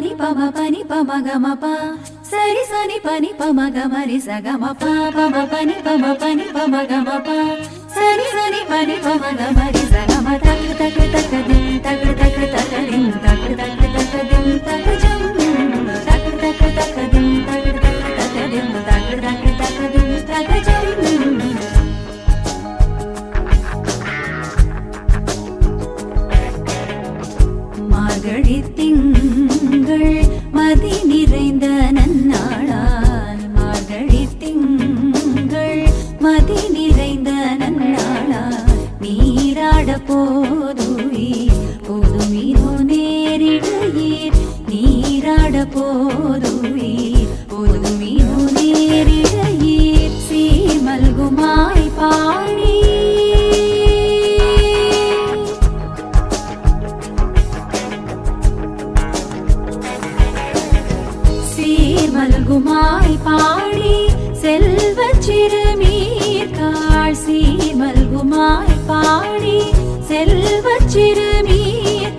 పని పమ పని పమ గమ ప సరి సని పని పమ గమ రి స గమ ప పమ పని పమ గమ ప సరి సని పని పమ గమ రి స గమ తక్ తక్ తక్ దిం తక్ తక్ తక్ దిం తక్ తక్ తక్ దిం తక్ జం తక్ తక్ తక్ దిం తక్ తక్ తక్ దిం తక్ తక్ తక్ దిం తక్ జం மார்கழி திங்கள் மதி நிறைந்த நன்னாளால் மார்கழி திங்கள் மதி நிறைந்த நன்னாளால் நீராட போதுவீர் போதுமீனோ நேரிடையீர் நீராட போதுவீர் போதுமீனோ நேரிடையீர் சீமல்குமாய் பாடி மல்குமாய் பாடி செல்வ சிறுமீர்காள் சீர்மல்குமாய் பாடி செல்வ சிறுமீர்